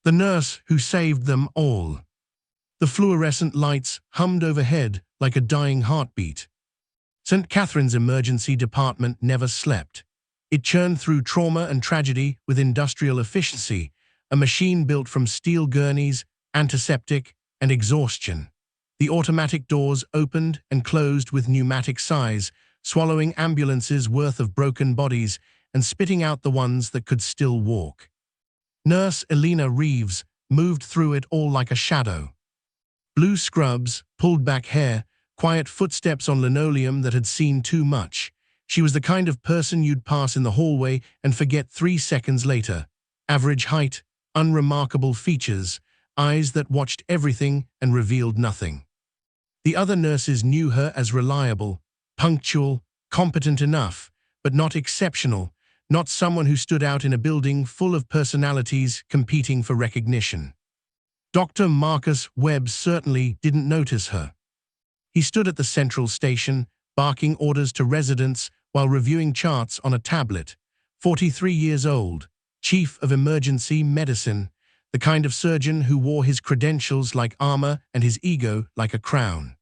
The nurse who saved them all. The fluorescent lights hummed overhead like a dying heartbeat. St. Catherine's emergency department never slept. It churned through trauma and tragedy with industrial efficiency, a machine built from steel gurneys, antiseptic, and exhaustion. The automatic doors opened and closed with pneumatic sighs, swallowing ambulances worth of broken bodies and spitting out the ones that could still walk. Nurse Elena Reeves moved through it all like a shadow. Blue scrubs, pulled back hair, quiet footsteps on linoleum that had seen too much. She was the kind of person you'd pass in the hallway and forget 3 seconds later. Average height, unremarkable features, eyes that watched everything and revealed nothing. The other nurses knew her as reliable, punctual, competent enough, but not exceptional, not someone who stood out in a building full of personalities competing for recognition. Dr. Marcus Webb certainly didn't notice her. He stood at the central station, barking orders to residents while reviewing charts on a tablet. 43 years old, chief of emergency medicine, the kind of surgeon who wore his credentials like armor and his ego like a crown.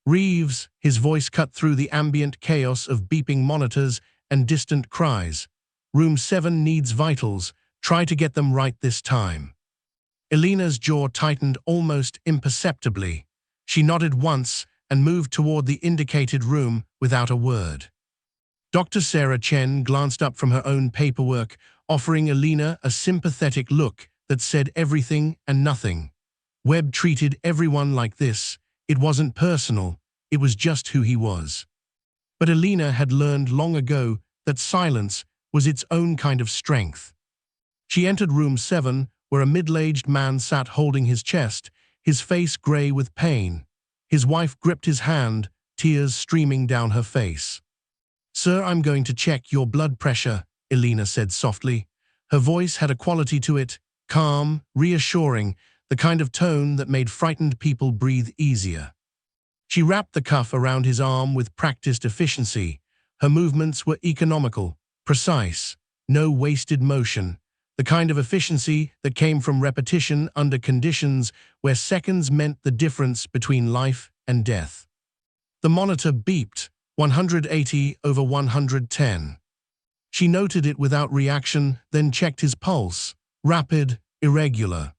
Reeves, his voice cut through the ambient chaos of beeping monitors and distant cries. Room 7 needs vitals. Try to get them right this time. Elena's jaw tightened almost imperceptibly. She nodded once and moved toward the indicated room without a word. Dr. Sarah Chen glanced up from her own paperwork, offering Elena a sympathetic look that said everything and nothing. Webb treated everyone like this. It wasn't personal, it was just who he was. But Elena had learned long ago that silence was its own kind of strength. She entered room 7, where a middle-aged man sat holding his chest, his face gray with pain. His wife gripped his hand, tears streaming down her face. "Sir, I'm going to check your blood pressure," Elena said softly. Her voice had a quality to it, calm, reassuring, the kind of tone that made frightened people breathe easier. She wrapped the cuff around his arm with practiced efficiency. Her movements were economical, precise, no wasted motion, the kind of efficiency that came from repetition under conditions where seconds meant the difference between life and death. The monitor beeped, 180/110. She noted it without reaction, then checked his pulse, rapid, irregular.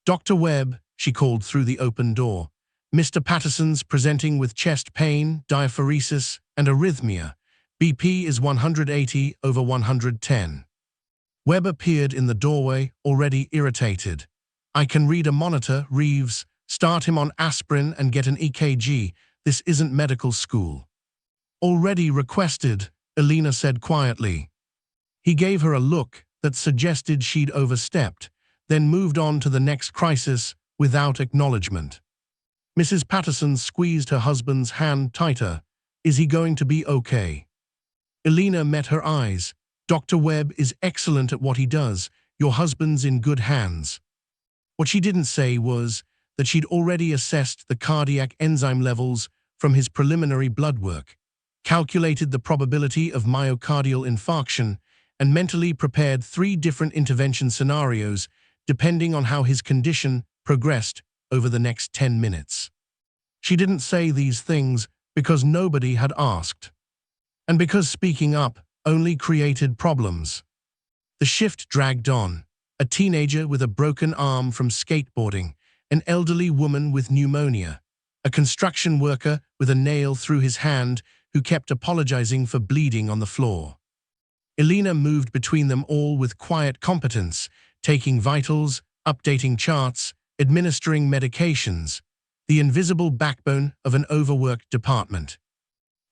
"Dr. Webb," she called through the open door. "Mr. Patterson's presenting with chest pain, diaphoresis, and arrhythmia. BP is 180/110. Webb appeared in the doorway, already irritated. "I can read a monitor, Reeves. Start him on aspirin and get an EKG. This isn't medical school." "Already requested," Elena said quietly. He gave her a look that suggested she'd overstepped, then moved on to the next crisis without acknowledgement. Mrs. Patterson squeezed her husband's hand tighter. "Is he going to be okay?" Elena met her eyes. "Dr. Webb is excellent at what he does. Your husband's in good hands." What she didn't say was that she'd already assessed the cardiac enzyme levels from his preliminary blood work, calculated the probability of myocardial infarction, and mentally prepared 3 different intervention scenarios depending on how his condition progressed over the next 10 minutes. She didn't say these things because nobody had asked, and because speaking up only created problems. The shift dragged on. A teenager with a broken arm from skateboarding, an elderly woman with pneumonia, a construction worker with a nail through his hand who kept apologizing for bleeding on the floor. Elena moved between them all with quiet competence, taking vitals, updating charts, administering medications, the invisible backbone of an overworked department.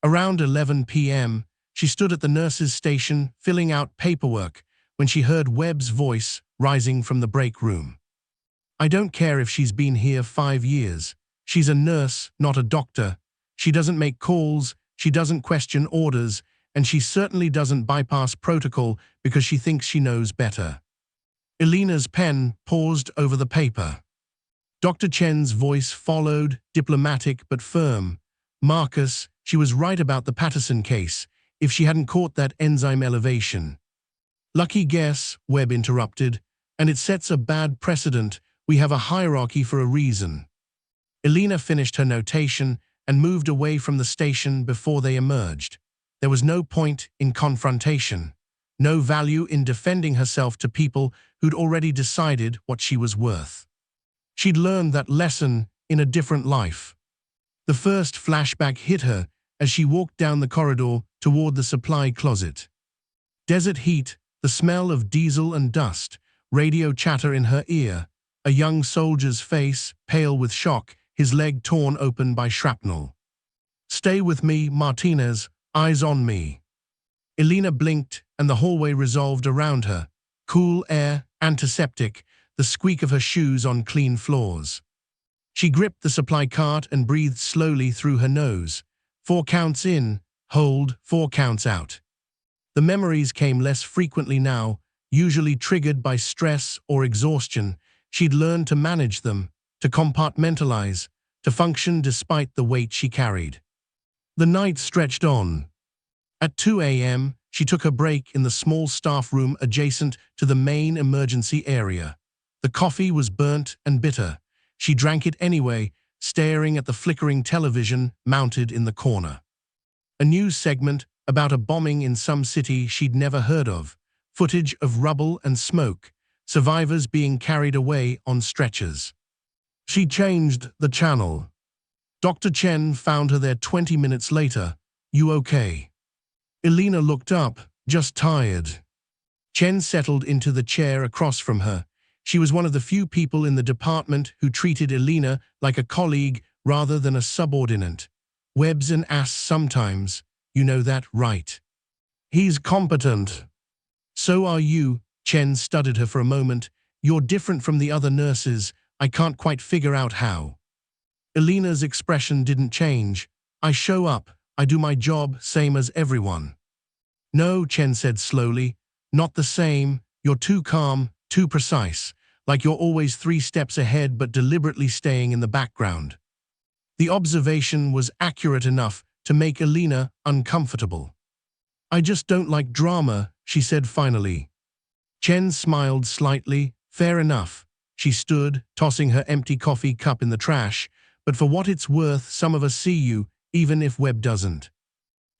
Around 11 p.m., she stood at the nurse's station filling out paperwork when she heard Webb's voice rising from the break room. "I don't care if she's been here 5 years. She's a nurse, not a doctor. She doesn't make calls, she doesn't question orders, and she certainly doesn't bypass protocol because she thinks she knows better." Elena's pen paused over the paper. Dr. Chen's voice followed, diplomatic but firm. "Marcus, she was right about the Patterson case, if she hadn't caught that enzyme elevation." "Lucky guess," Webb interrupted, And it sets a bad precedent. We have a hierarchy for a reason. Elena finished her notation and moved away from the station before they emerged. There was no point in confrontation, no value in defending herself to people who'd already decided what she was worth. She'd learned that lesson in a different life. The first flashback hit her as she walked down the corridor toward the supply closet. Desert heat, the smell of diesel and dust, radio chatter in her ear, a young soldier's face, pale with shock, his leg torn open by shrapnel. "Stay with me, Martinez, eyes on me." Elena blinked and the hallway resolved around her. Cool air, antiseptic, the squeak of her shoes on clean floors. She gripped the supply cart and breathed slowly through her nose. 4 counts in, hold, 4 counts out. The memories came less frequently now, usually triggered by stress or exhaustion. She'd learned to manage them, to compartmentalize, to function despite the weight she carried. The night stretched on. At 2 a.m., she took a break in the small staff room adjacent to the main emergency area. The coffee was burnt and bitter. She drank it anyway, staring at the flickering television mounted in the corner. A news segment about a bombing in some city she'd never heard of, footage of rubble and smoke, survivors being carried away on stretchers. She changed the channel. Dr. Chen found her there 20 minutes later. "You okay?" Elena looked up, just tired. Chen settled into the chair across from her. She was one of the few people in the department who treated Elena like a colleague rather than a subordinate. "Webb's an ass sometimes, you know that, right?" "He's competent." "So are you." Chen studied her for a moment. "You're different from the other nurses. I can't quite figure out how." Elena's expression didn't change. "I show up, I do my job, same as everyone." "No," Chen said slowly, "not the same. You're too calm, too precise, like you're always 3 steps ahead but deliberately staying in the background." The observation was accurate enough to make Elena uncomfortable. "I just don't like drama," she said finally. Chen smiled slightly. "Fair enough." She stood, tossing her empty coffee cup in the trash. "But for what it's worth, some of us see you, even if Webb doesn't."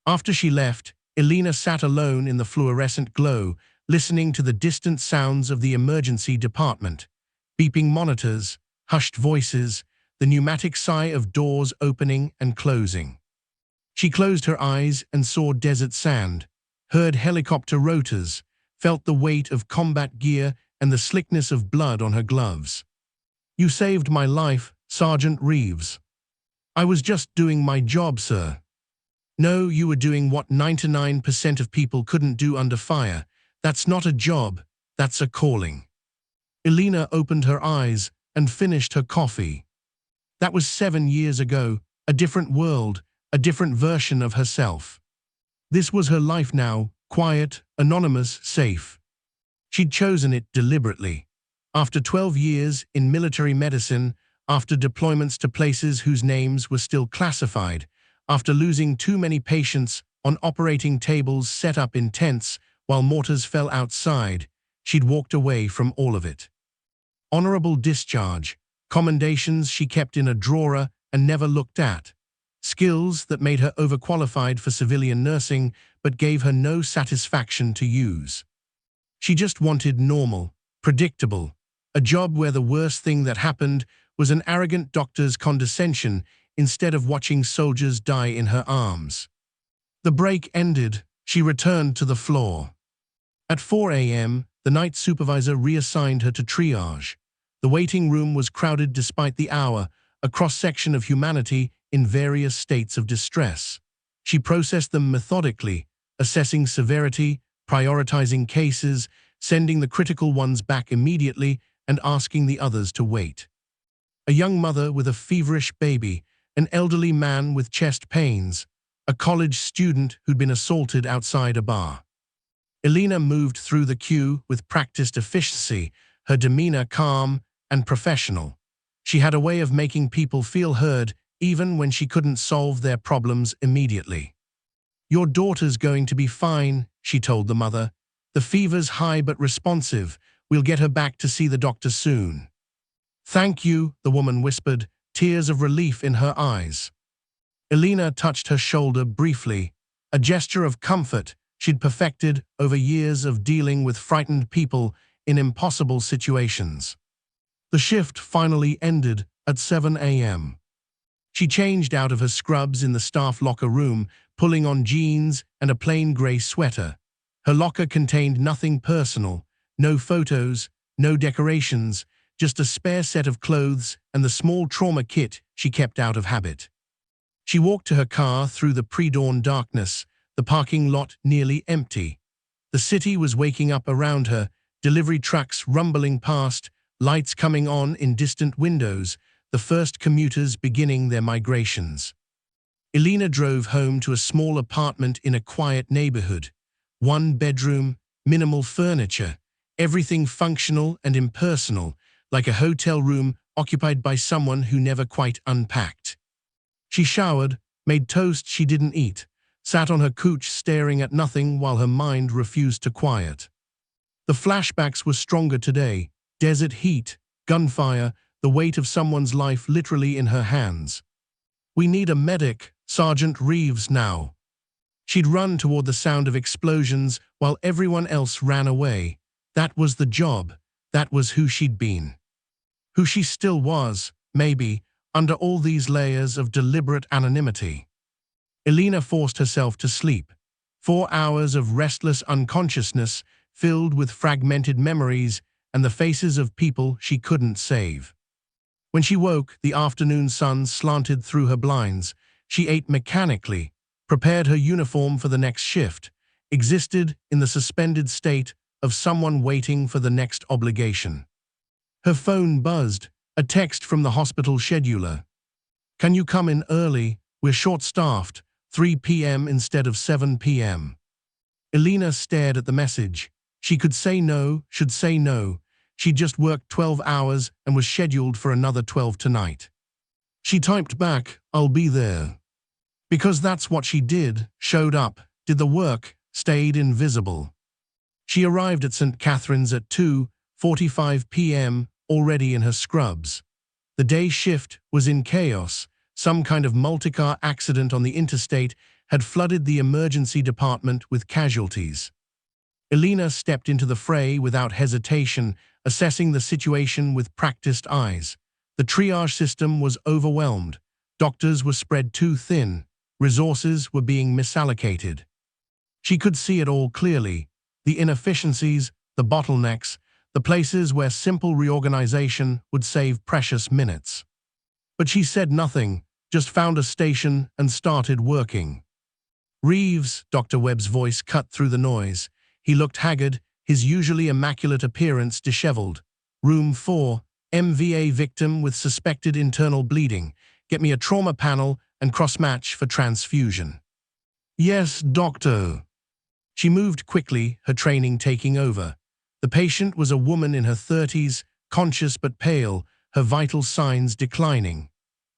After she left, Elena sat alone in the fluorescent glow, listening to the distant sounds of the emergency department. Beeping monitors, hushed voices, the pneumatic sigh of doors opening and closing. She closed her eyes and saw desert sand, heard helicopter rotors, felt the weight of combat gear and the slickness of blood on her gloves. "You saved my life, Sergeant Reeves." "I was just doing my job, sir." "No, you were doing what 99% of people couldn't do under fire. That's not a job, that's a calling." Elena opened her eyes and finished her coffee. That was 7 years ago, a different world, a different version of herself. This was her life now, quiet, anonymous, safe. She'd chosen it deliberately. After 12 years in military medicine, after deployments to places whose names were still classified, after losing too many patients on operating tables set up in tents while mortars fell outside, she'd walked away from all of it. Honorable discharge, commendations she kept in a drawer and never looked at, skills that made her overqualified for civilian nursing but gave her no satisfaction to use. She just wanted normal, predictable, a job where the worst thing that happened was an arrogant doctor's condescension instead of watching soldiers die in her arms. The break ended. She returned to the floor. At 4 a.m., the night supervisor reassigned her to triage. The waiting room was crowded despite the hour, a cross-section of humanity in various states of distress. She processed them methodically, assessing severity, prioritizing cases, sending the critical ones back immediately, and asking the others to wait. A young mother with a feverish baby, an elderly man with chest pains, a college student who'd been assaulted outside a bar. Elena moved through the queue with practiced efficiency, her demeanor calm and professional. She had a way of making people feel heard even when she couldn't solve their problems immediately. "Your daughter's going to be fine," she told the mother. "The fever's high but responsive. We'll get her back to see the doctor soon. Thank you, the woman whispered, tears of relief in her eyes. Elena touched her shoulder briefly, a gesture of comfort she'd perfected over years of dealing with frightened people in impossible situations. The shift finally ended at 7 a.m. She changed out of her scrubs in the staff locker room, pulling on jeans and a plain grey sweater. Her locker contained nothing personal, no photos, no decorations, just a spare set of clothes and the small trauma kit she kept out of habit. She walked to her car through the pre-dawn darkness, the parking lot nearly empty. The city was waking up around her, delivery trucks rumbling past, lights coming on in distant windows, the first commuters beginning their migrations. Elena drove home to a small apartment in a quiet neighborhood. One bedroom, minimal furniture, everything functional and impersonal, like a hotel room occupied by someone who never quite unpacked. She showered, made toast she didn't eat, sat on her couch staring at nothing while her mind refused to quiet. The flashbacks were stronger today. Desert heat, gunfire, the weight of someone's life literally in her hands. We need a medic, Sergeant Reeves now. She'd run toward the sound of explosions while everyone else ran away. That was the job. That was who she'd been. Who she still was, maybe, under all these layers of deliberate anonymity. Elena forced herself to sleep. 4 hours of restless unconsciousness filled with fragmented memories and the faces of people she couldn't save. When she woke, the afternoon sun slanted through her blinds. She ate mechanically, prepared her uniform for the next shift, existed in the suspended state of someone waiting for the next obligation. Her phone buzzed, a text from the hospital scheduler. "Can you come in early? We're short-staffed, 3 p.m. instead of 7 p.m. Elena stared at the message. She could say no, should say no. She'd just worked 12 hours and was scheduled for another 12 tonight. She typed back, "I'll be there." Because that's what she did, showed up, did the work, stayed invisible. She arrived at St. Catherine's at 2:45 p.m., already in her scrubs. The day shift was in chaos. Some kind of multi-car accident on the interstate had flooded the emergency department with casualties. Elena stepped into the fray without hesitation, assessing the situation with practiced eyes. The triage system was overwhelmed. Doctors were spread too thin. Resources were being misallocated. She could see it all clearly: the inefficiencies, the bottlenecks, the places where simple reorganization would save precious minutes. But she said nothing, just found a station and started working. "Reeves," Dr. Webb's voice cut through the noise. He looked haggard, his usually immaculate appearance disheveled. "Room 4, MVA victim with suspected internal bleeding. Get me a trauma panel and cross-match for transfusion." "Yes, doctor." She moved quickly, her training taking over. The patient was a woman in her 30s, conscious but pale, her vital signs declining.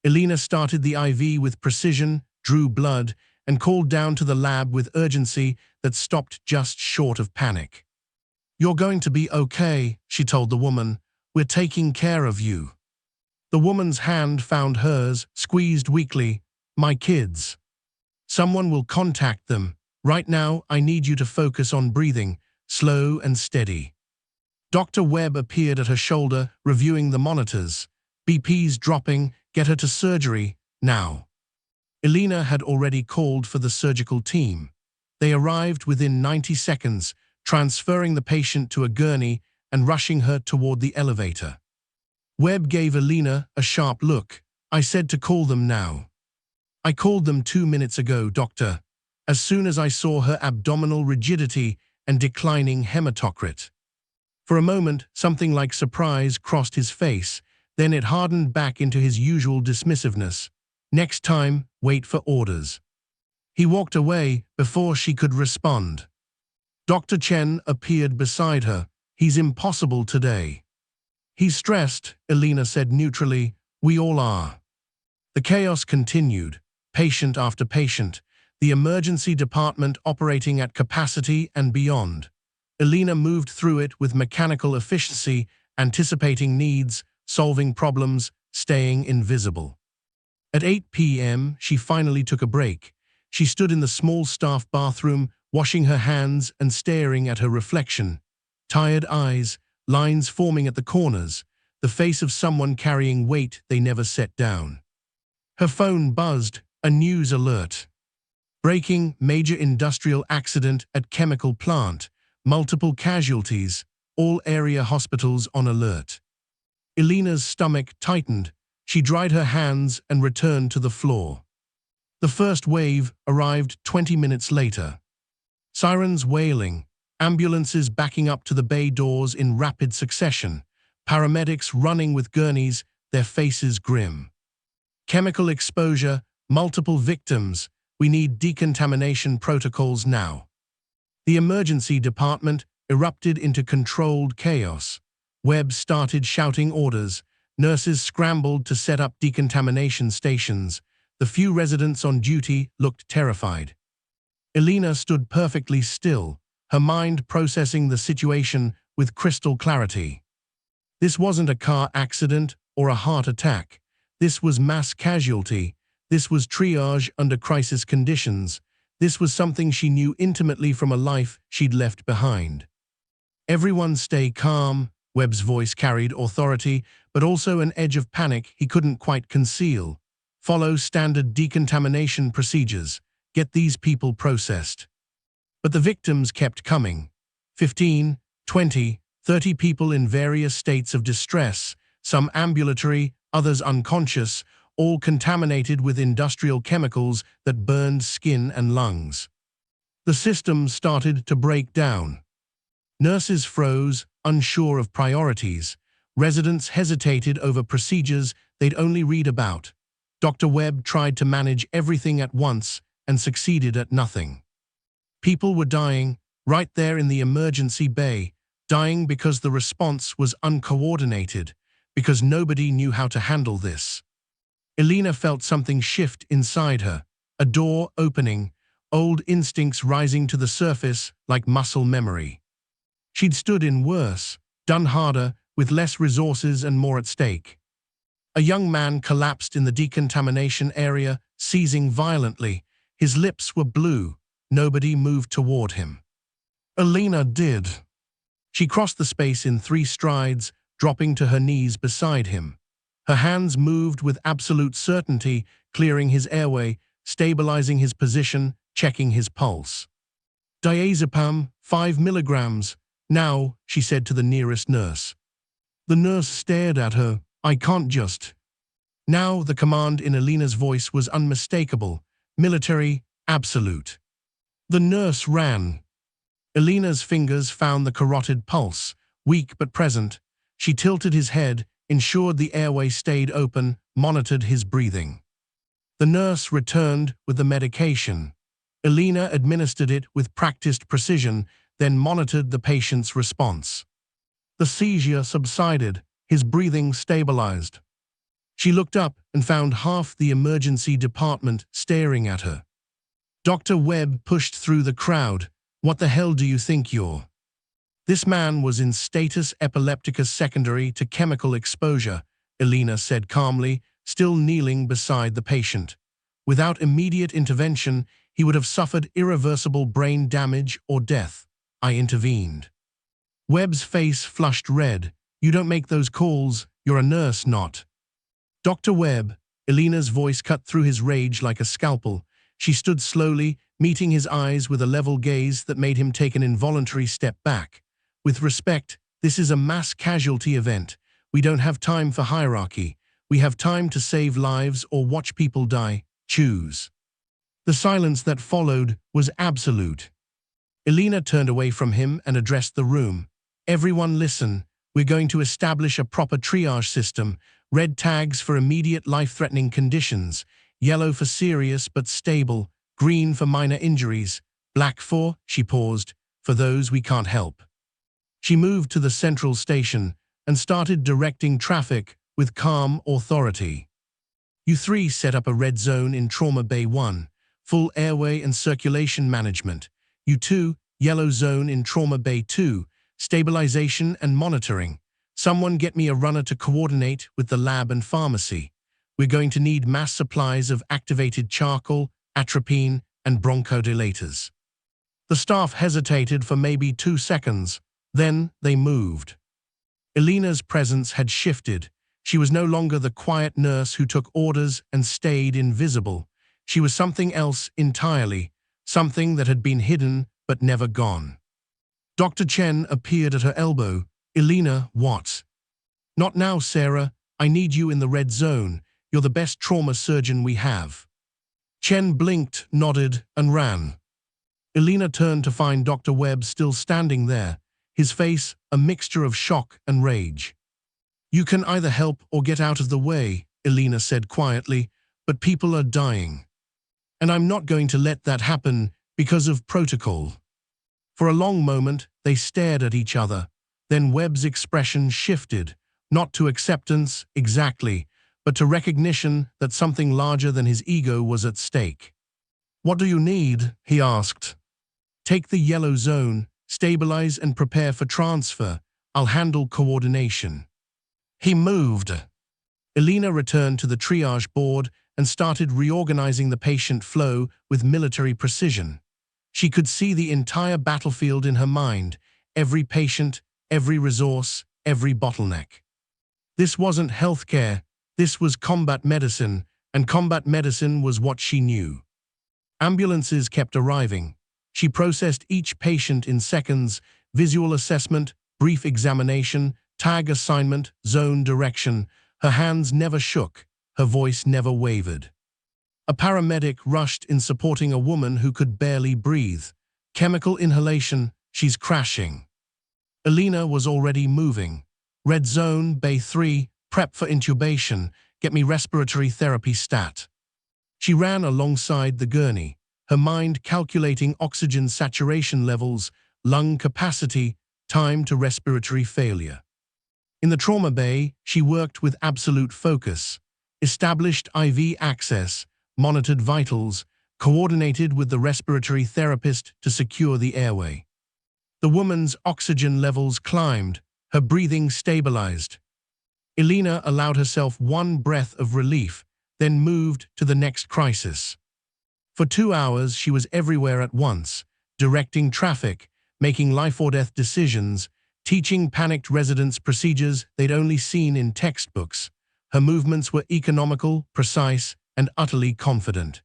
Elena started the IV with precision, drew blood, and called down to the lab with urgency that stopped just short of panic. "You're going to be okay," she told the woman. "We're taking care of you." The woman's hand found hers, squeezed weakly. "My kids. Someone will contact them. Right now, I need you to focus on breathing, slow and steady." Dr. Webb appeared at her shoulder, reviewing the monitors. "BP's dropping, get her to surgery, now." Elena had already called for the surgical team. They arrived within 90 seconds, transferring the patient to a gurney and rushing her toward the elevator. Webb gave Elena a sharp look. "I said to call them now." "I called them 2 minutes ago, doctor, as soon as I saw her abdominal rigidity and declining hematocrit." For a moment, something like surprise crossed his face, then it hardened back into his usual dismissiveness. "Next time, wait for orders." He walked away before she could respond. Dr. Chen appeared beside her. "He's impossible today." "He's stressed," Elena said neutrally. "We all are." The chaos continued, patient after patient, the emergency department operating at capacity and beyond. Elena moved through it with mechanical efficiency, anticipating needs, solving problems, staying invisible. At 8 p.m., she finally took a break. She stood in the small staff bathroom, washing her hands and staring at her reflection. Tired eyes, lines forming at the corners, the face of someone carrying weight they never set down. Her phone buzzed, a news alert. Breaking, major industrial accident at chemical plant, multiple casualties, all area hospitals on alert. Elena's stomach tightened. She dried her hands and returned to the floor. The first wave arrived 20 minutes later. Sirens wailing, ambulances backing up to the bay doors in rapid succession, paramedics running with gurneys, their faces grim. Chemical exposure, multiple victims, we need decontamination protocols now. The emergency department erupted into controlled chaos. Webb started shouting orders. Nurses scrambled to set up decontamination stations. The few residents on duty looked terrified. Elena stood perfectly still, her mind processing the situation with crystal clarity. This wasn't a car accident or a heart attack. This was mass casualty. This was triage under crisis conditions. This was something she knew intimately from a life she'd left behind. Everyone stay calm, Webb's voice carried authority, but also an edge of panic he couldn't quite conceal. Follow standard decontamination procedures. Get these people processed. But the victims kept coming. 15, 20, 30 people in various states of distress, some ambulatory, others unconscious, all contaminated with industrial chemicals that burned skin and lungs. The system started to break down. Nurses froze, unsure of priorities. Residents hesitated over procedures they'd only read about. Dr. Webb tried to manage everything at once and succeeded at nothing. People were dying, right there in the emergency bay, dying because the response was uncoordinated, because nobody knew how to handle this. Elena felt something shift inside her, a door opening, old instincts rising to the surface like muscle memory. She'd stood in worse, done harder, with less resources and more at stake. A young man collapsed in the decontamination area, seizing violently. His lips were blue. Nobody moved toward him. Elena did. She crossed the space in 3 strides, dropping to her knees beside him. Her hands moved with absolute certainty, clearing his airway, stabilizing his position, checking his pulse. Diazepam, 5 milligrams. Now, she said to the nearest nurse. The nurse stared at her. I can't just. Now the command in Elena's voice was unmistakable, military, absolute. The nurse ran. Elena's fingers found the carotid pulse, weak but present. She tilted his head, ensured the airway stayed open, monitored his breathing. The nurse returned with the medication. Elena administered it with practiced precision, then monitored the patient's response. The seizure subsided, his breathing stabilized. She looked up and found half the emergency department staring at her. Dr. Webb pushed through the crowd. What the hell do you think you're? This man was in status epilepticus secondary to chemical exposure, Elena said calmly, still kneeling beside the patient. Without immediate intervention, he would have suffered irreversible brain damage or death. I intervened. Webb's face flushed red. You don't make those calls, you're a nurse, not. Dr. Webb, Elena's voice cut through his rage like a scalpel. She stood slowly, meeting his eyes with a level gaze that made him take an involuntary step back. With respect, this is a mass casualty event. We don't have time for hierarchy. We have time to save lives or watch people die. Choose. The silence that followed was absolute. Elena turned away from him and addressed the room. Everyone listen. We're going to establish a proper triage system. Red tags for immediate life-threatening conditions. Yellow for serious but stable. Green for minor injuries. Black for, she paused, for those we can't help. She moved to the central station and started directing traffic with calm authority. You 3 set up a red zone in Trauma Bay 1, full airway and circulation management. You 2 Yellow zone in Trauma Bay 2, stabilization and monitoring. Someone get me a runner to coordinate with the lab and pharmacy. We're going to need mass supplies of activated charcoal, atropine, and bronchodilators. The staff hesitated for maybe 2 seconds. Then they moved. Elena's presence had shifted. She was no longer the quiet nurse who took orders and stayed invisible. She was something else entirely, something that had been hidden but never gone. Dr. Chen appeared at her elbow. Elena, what? Not now, Sarah. I need you in the red zone. You're the best trauma surgeon we have. Chen blinked, nodded, and ran. Elena turned to find Dr. Webb still standing there, his face a mixture of shock and rage. You can either help or get out of the way, Elena said quietly, but people are dying. And I'm not going to let that happen because of protocol. For a long moment, they stared at each other. Then Webb's expression shifted, not to acceptance exactly, but to recognition that something larger than his ego was at stake. What do you need? He asked. Take the yellow zone, stabilize and prepare for transfer. I'll handle coordination. He moved. Elena returned to the triage board and started reorganizing the patient flow with military precision. She could see the entire battlefield in her mind, every patient, every resource, every bottleneck. This wasn't healthcare, this was combat medicine, and combat medicine was what she knew. Ambulances kept arriving. She processed each patient in seconds, visual assessment, brief examination, tag assignment, zone direction. Her hands never shook, her voice never wavered. A paramedic rushed in supporting a woman who could barely breathe. Chemical inhalation, she's crashing. Elena was already moving. Red zone, Bay 3, prep for intubation, get me respiratory therapy stat. She ran alongside the gurney, her mind calculating oxygen saturation levels, lung capacity, time to respiratory failure. In the trauma bay, she worked with absolute focus, established IV access, monitored vitals, coordinated with the respiratory therapist to secure the airway. The woman's oxygen levels climbed, her breathing stabilized. Elena allowed herself one breath of relief, then moved to the next crisis. For 2 hours, she was everywhere at once, directing traffic, making life-or-death decisions, teaching panicked residents procedures they'd only seen in textbooks. Her movements were economical, precise, and utterly confident.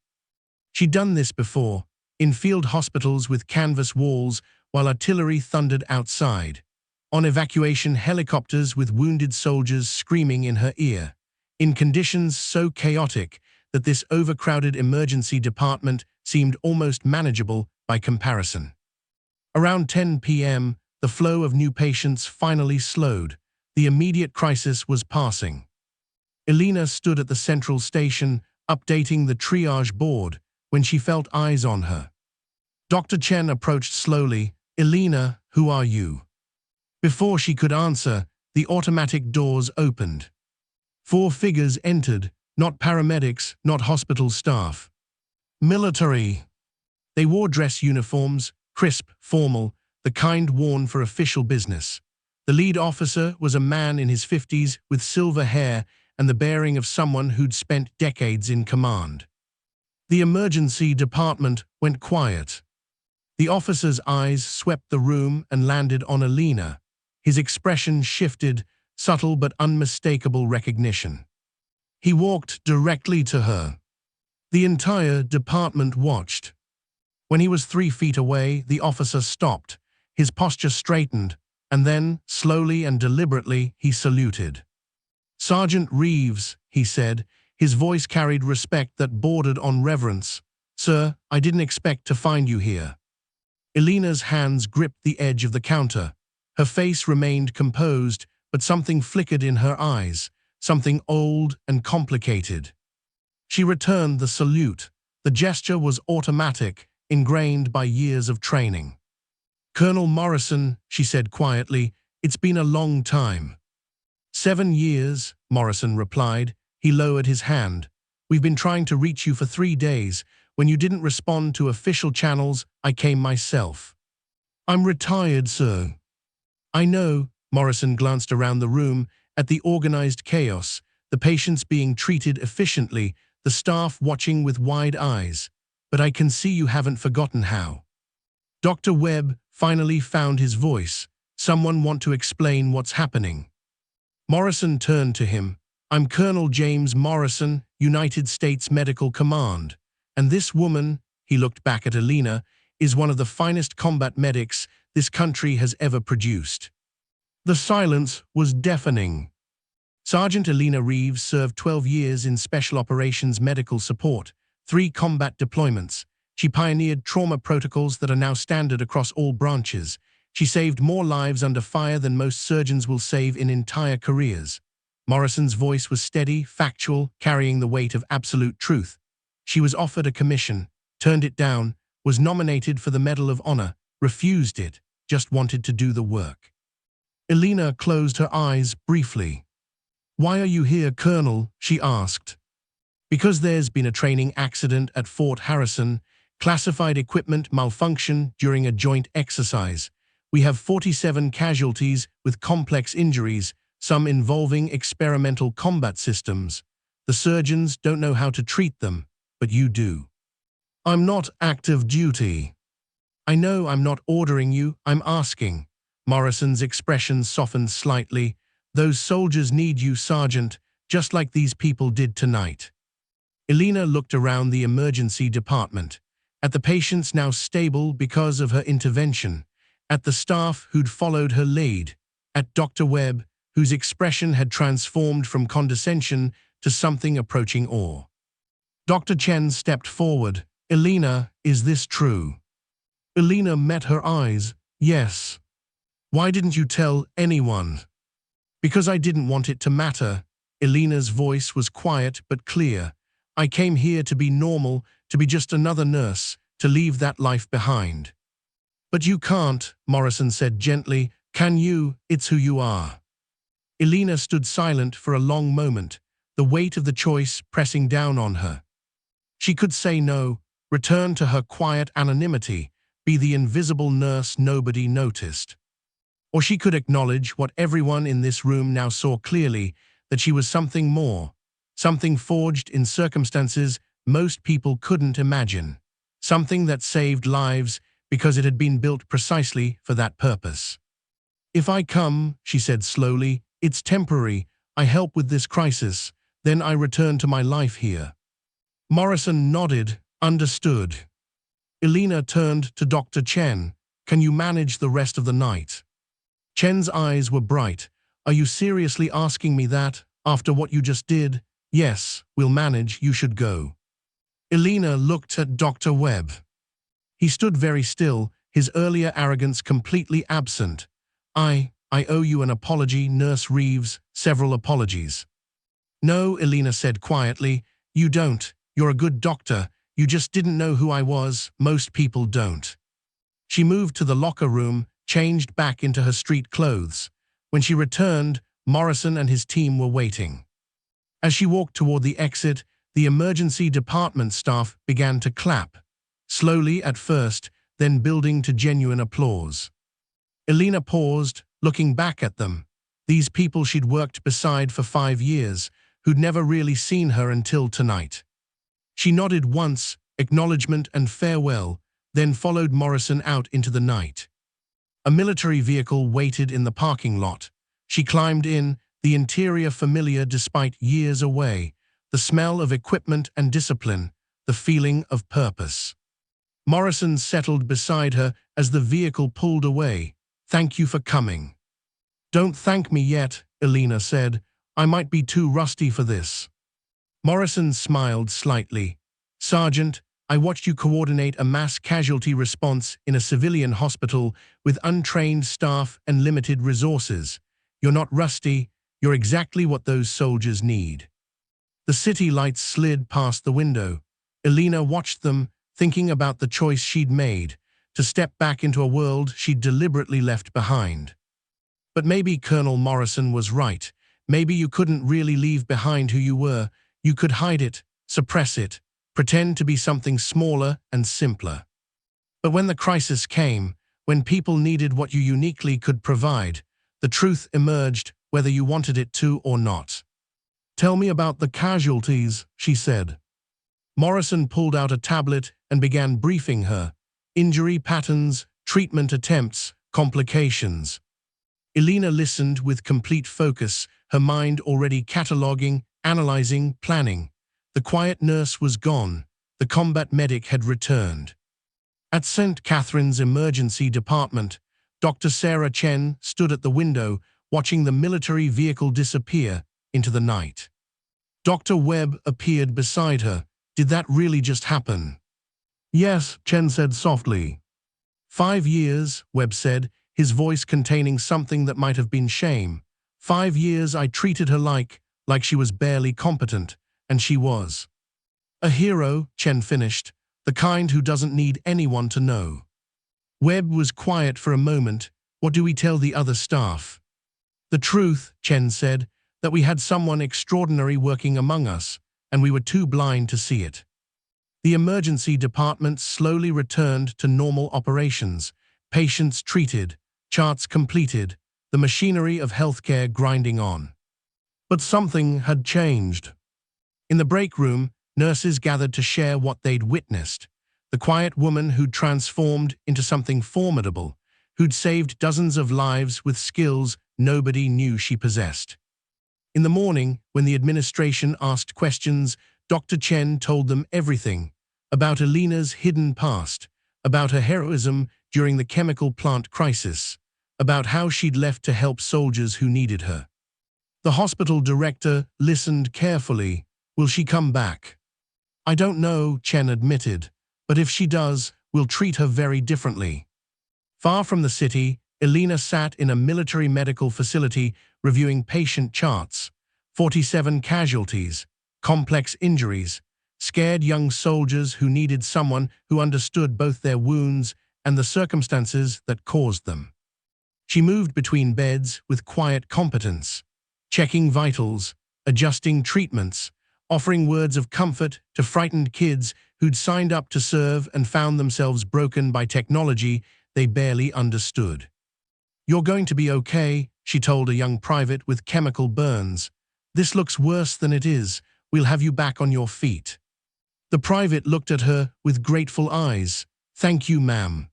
She'd done this before, in field hospitals with canvas walls while artillery thundered outside, on evacuation helicopters with wounded soldiers screaming in her ear, in conditions so chaotic that this overcrowded emergency department seemed almost manageable by comparison. Around 10 p.m., the flow of new patients finally slowed. The immediate crisis was passing. Elena stood at the central station, updating the triage board, when she felt eyes on her. Dr. Chen approached slowly. Elena, who are you? Before she could answer, the automatic doors opened. 4 figures entered, not paramedics, not hospital staff. Military. They wore dress uniforms, crisp, formal, the kind worn for official business. The lead officer was a man in his 50s with silver hair and the bearing of someone who'd spent decades in command. The emergency department went quiet. The officer's eyes swept the room and landed on Elena. His expression shifted, subtle but unmistakable recognition. He walked directly to her. The entire department watched. When he was 3 feet away, the officer stopped. His posture straightened, and then, slowly and deliberately, he saluted. Sergeant Reeves, he said, his voice carried respect that bordered on reverence. Sir, I didn't expect to find you here. Elena's hands gripped the edge of the counter. Her face remained composed, but something flickered in her eyes, something old and complicated. She returned the salute. The gesture was automatic, ingrained by years of training. Colonel Morrison, she said quietly, it's been a long time. 7 years, Morrison replied. He lowered his hand. We've been trying to reach you for 3 days. When you didn't respond to official channels, I came myself. I'm retired, sir. I know. Morrison glanced around the room at the organized chaos, the patients being treated efficiently, the staff watching with wide eyes. But I can see you haven't forgotten how. Dr. Webb finally found his voice. Someone want to explain what's happening? Morrison turned to him. I'm Colonel James Morrison, United States Medical Command. And this woman, he looked back at Elena, is one of the finest combat medics this country has ever produced. The silence was deafening. Sergeant Elena Reeves served 12 years in Special Operations Medical Support, 3 combat deployments. She pioneered trauma protocols that are now standard across all branches. She saved more lives under fire than most surgeons will save in entire careers. Morrison's voice was steady, factual, carrying the weight of absolute truth. She was offered a commission, turned it down, was nominated for the Medal of Honor, refused it, just wanted to do the work. Elena closed her eyes briefly. Why are you here, Colonel? She asked. Because there's been a training accident at Fort Harrison, classified equipment malfunction during a joint exercise. We have 47 casualties with complex injuries, some involving experimental combat systems. The surgeons don't know how to treat them, but you do. I'm not active duty. I know I'm not ordering you, I'm asking. Morrison's expression softened slightly. Those soldiers need you, Sergeant, just like these people did tonight. Elena looked around the emergency department, at the patients now stable because of her intervention, at the staff who'd followed her lead, at Dr. Webb, whose expression had transformed from condescension to something approaching awe. Dr. Chen stepped forward. Elena, is this true? Elena met her eyes. Yes. Why didn't you tell anyone? Because I didn't want it to matter. Elena's voice was quiet but clear. I came here to be normal, to be just another nurse, to leave that life behind. But you can't, Morrison said gently. Can you? It's who you are. Elena stood silent for a long moment, the weight of the choice pressing down on her. She could say no, return to her quiet anonymity, be the invisible nurse nobody noticed. Or she could acknowledge what everyone in this room now saw clearly, that she was something more, something forged in circumstances most people couldn't imagine, something that saved lives because it had been built precisely for that purpose. If I come, she said slowly, it's temporary, I help with this crisis, then I return to my life here. Morrison nodded, understood. Elena turned to Dr. Chen. Can you manage the rest of the night? Chen's eyes were bright. Are you seriously asking me that, after what you just did? Yes, we'll manage, you should go. Elena looked at Dr. Webb. He stood very still, his earlier arrogance completely absent. I owe you an apology, Nurse Reeves, several apologies. No, Elena said quietly, you don't, you're a good doctor, you just didn't know who I was, most people don't. She moved to the locker room, changed back into her street clothes. When she returned, Morrison and his team were waiting. As she walked toward the exit, the emergency department staff began to clap, slowly at first, then building to genuine applause. Elena paused, looking back at them, these people she'd worked beside for 5 years, who'd never really seen her until tonight. She nodded once, acknowledgement and farewell, then followed Morrison out into the night. A military vehicle waited in the parking lot. She climbed in, the interior familiar despite years away, the smell of equipment and discipline, the feeling of purpose. Morrison settled beside her as the vehicle pulled away. Thank you for coming. Don't thank me yet, Elena said. I might be too rusty for this. Morrison smiled slightly. Sergeant, I watched you coordinate a mass casualty response in a civilian hospital with untrained staff and limited resources. You're not rusty, you're exactly what those soldiers need. The city lights slid past the window. Elena watched them, thinking about the choice she'd made, to step back into a world she'd deliberately left behind. But maybe Colonel Morrison was right. Maybe you couldn't really leave behind who you were. You could hide it, suppress it, pretend to be something smaller and simpler. But when the crisis came, when people needed what you uniquely could provide, the truth emerged whether you wanted it to or not. "Tell me about the casualties," she said. Morrison pulled out a tablet and began briefing her. Injury patterns, treatment attempts, complications. Elena listened with complete focus, her mind already cataloging, analyzing, planning. The quiet nurse was gone. The combat medic had returned. At St. Catherine's emergency department, Dr. Sarah Chen stood at the window, watching the military vehicle disappear into the night. Dr. Webb appeared beside her. "Did that really just happen?" "Yes," Chen said softly. "5 years," Webb said, his voice containing something that might have been shame. "5 years I treated her like she was barely competent, and she was. A hero," Chen finished, "the kind who doesn't need anyone to know." Webb was quiet for a moment. "What do we tell the other staff?" "The truth," Chen said, "that we had someone extraordinary working among us, and we were too blind to see it." The emergency department slowly returned to normal operations, patients treated, charts completed, the machinery of healthcare grinding on. But something had changed. In the break room, nurses gathered to share what they'd witnessed. The quiet woman who'd transformed into something formidable, who'd saved dozens of lives with skills nobody knew she possessed. In the morning, when the administration asked questions, Dr. Chen told them everything about Elena's hidden past, about her heroism during the chemical plant crisis, about how she'd left to help soldiers who needed her. The hospital director listened carefully. "Will she come back?" "I don't know," Chen admitted, "but if she does, we'll treat her very differently." Far from the city, Elena sat in a military medical facility reviewing patient charts. 47 casualties, complex injuries, scared young soldiers who needed someone who understood both their wounds and the circumstances that caused them. She moved between beds with quiet competence, checking vitals, adjusting treatments, offering words of comfort to frightened kids who'd signed up to serve and found themselves broken by technology they barely understood. "You're going to be okay," she told a young private with chemical burns. "This looks worse than it is. We'll have you back on your feet." The private looked at her with grateful eyes. "Thank you, ma'am."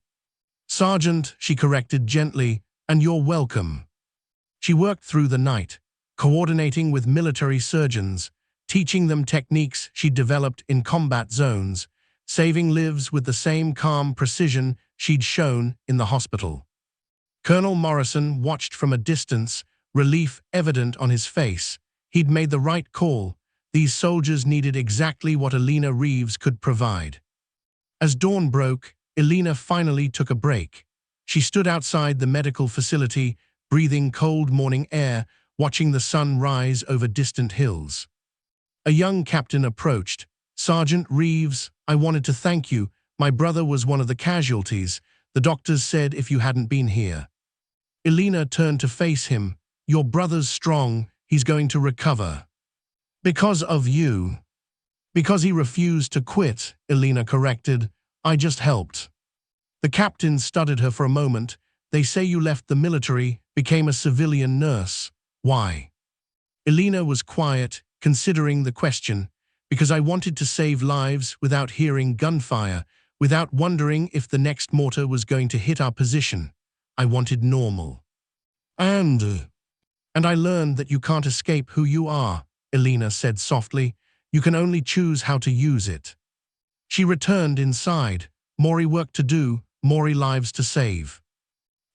"Sergeant," she corrected gently, "and you're welcome." She worked through the night, coordinating with military surgeons, teaching them techniques she'd developed in combat zones, saving lives with the same calm precision she'd shown in the hospital. Colonel Morrison watched from a distance, relief evident on his face. He'd made the right call. These soldiers needed exactly what Elena Reeves could provide. As dawn broke, Elena finally took a break. She stood outside the medical facility, breathing cold morning air, watching the sun rise over distant hills. A young captain approached. "Sergeant Reeves, I wanted to thank you. My brother was one of the casualties. The doctors said if you hadn't been here." Elena turned to face him. "Your brother's strong. He's going to recover." "Because of you." "Because he refused to quit," Elena corrected. "I just helped." The captain studied her for a moment. "They say you left the military, became a civilian nurse. Why?" Elena was quiet, considering the question. "Because I wanted to save lives without hearing gunfire, without wondering if the next mortar was going to hit our position. I wanted normal." And I learned that you can't escape who you are," Elena said softly. "You can only choose how to use it." She returned inside. More work to do, more lives to save.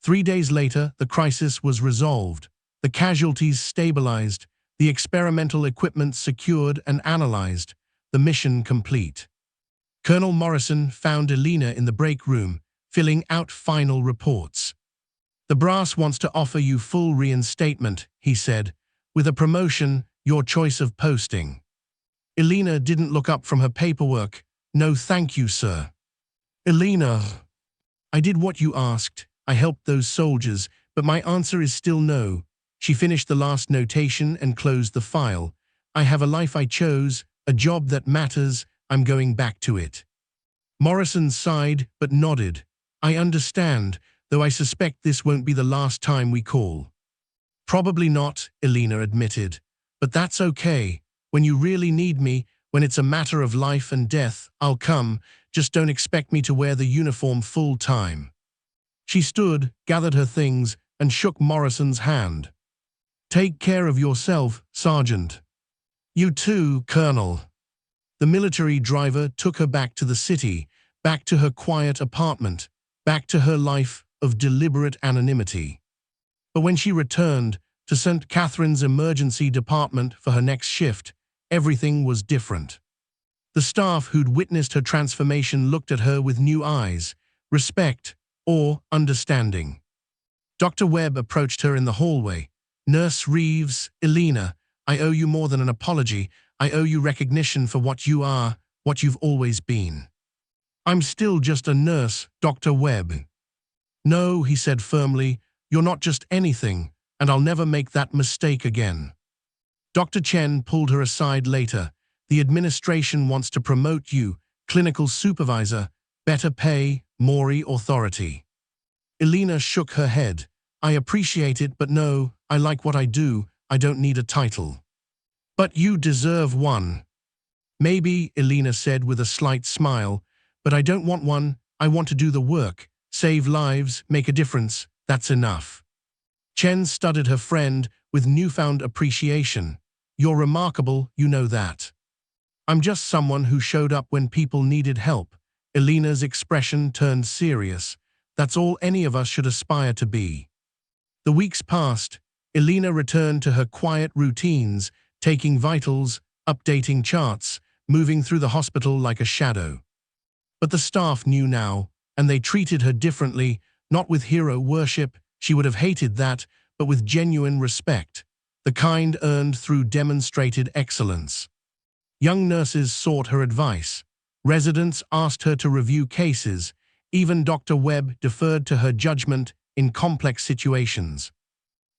3 days later, the crisis was resolved. The casualties stabilized, the experimental equipment secured and analyzed, the mission complete. Colonel Morrison found Elena in the break room, filling out final reports. "The brass wants to offer you full reinstatement," he said. "With a promotion, your choice of posting." Elena didn't look up from her paperwork. "No, thank you, sir." "Elena, I did what you asked. I helped those soldiers, but my answer is still no." She finished the last notation and closed the file. "I have a life I chose, a job that matters. I'm going back to it." Morrison sighed but nodded. "I understand. though I suspect this won't be the last time we call." "Probably not," Elena admitted. "But that's okay. When you really need me, when it's a matter of life and death, I'll come. Just don't expect me to wear the uniform full time." She stood, gathered her things, and shook Morrison's hand. "Take care of yourself, Sergeant." "You too, Colonel." The military driver took her back to the city, back to her quiet apartment, back to her life of deliberate anonymity. But when she returned to St. Catherine's emergency department for her next shift, everything was different. The staff who'd witnessed her transformation looked at her with new eyes, respect, awe, understanding. Dr. Webb approached her in the hallway. "Nurse Reeves, Elena, I owe you more than an apology. I owe you recognition for what you are, what you've always been." "I'm still just a nurse, Dr. Webb." "No," he said firmly, "you're not just anything, and I'll never make that mistake again." Dr. Chen pulled her aside later. "The administration wants to promote you, clinical supervisor, better pay, more authority." Elena shook her head. "I appreciate it, but no, I like what I do. I don't need a title." "But you deserve one." "Maybe," Elena said with a slight smile, "but I don't want one. I want to do the work, save lives, make a difference. That's enough." Chen studied her friend with newfound appreciation. "You're remarkable, you know that." "I'm just someone who showed up when people needed help." Elena's expression turned serious. "That's all any of us should aspire to be." The weeks passed. Elena returned to her quiet routines, taking vitals, updating charts, moving through the hospital like a shadow. But the staff knew now, and they treated her differently, not with hero worship, she would have hated that, but with genuine respect, the kind earned through demonstrated excellence. Young nurses sought her advice. Residents asked her to review cases. Even Dr. Webb deferred to her judgment in complex situations.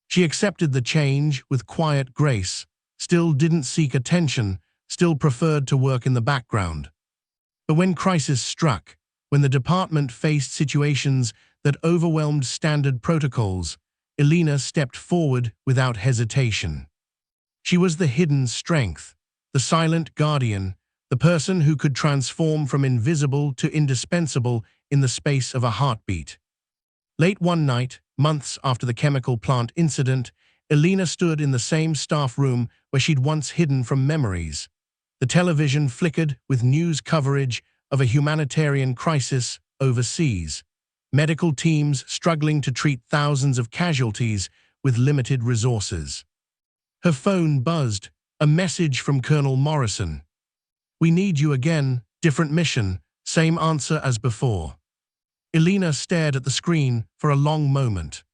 She accepted the change with quiet grace, still didn't seek attention, still preferred to work in the background. But when crisis struck, when the department faced situations that overwhelmed standard protocols, Elena stepped forward without hesitation. She was the hidden strength, the silent guardian, the person who could transform from invisible to indispensable in the space of a heartbeat. Late one night, months after the chemical plant incident, Elena stood in the same staff room where she'd once hidden from memories. The television flickered with news coverage of a humanitarian crisis overseas. Medical teams struggling to treat thousands of casualties with limited resources. Her phone buzzed, a message from Colonel Morrison. "We need you again, different mission, same answer as before." Elena stared at the screen for a long moment.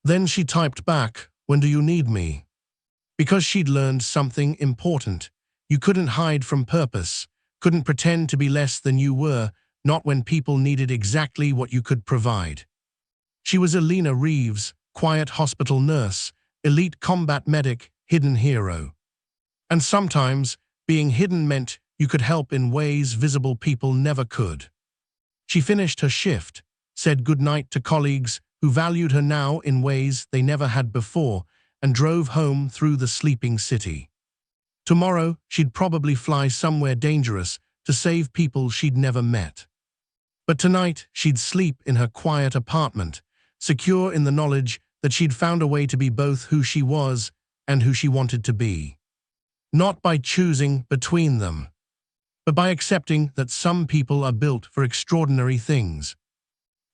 Then she typed back, "When do you need me?" Because she'd learned something important. You couldn't hide from purpose, couldn't pretend to be less than you were, not when people needed exactly what you could provide. She was Elena Reeves, quiet hospital nurse, elite combat medic, hidden hero. And sometimes, being hidden meant you could help in ways visible people never could. She finished her shift, said goodnight to colleagues who valued her now in ways they never had before, and drove home through the sleeping city. Tomorrow, she'd probably fly somewhere dangerous to save people she'd never met. But tonight, she'd sleep in her quiet apartment, secure in the knowledge that she'd found a way to be both who she was and who she wanted to be. Not by choosing between them, but by accepting that some people are built for extraordinary things.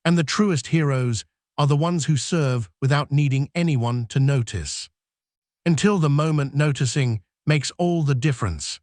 And the truest heroes are the ones who serve without needing anyone to notice. Until the moment noticing makes all the difference.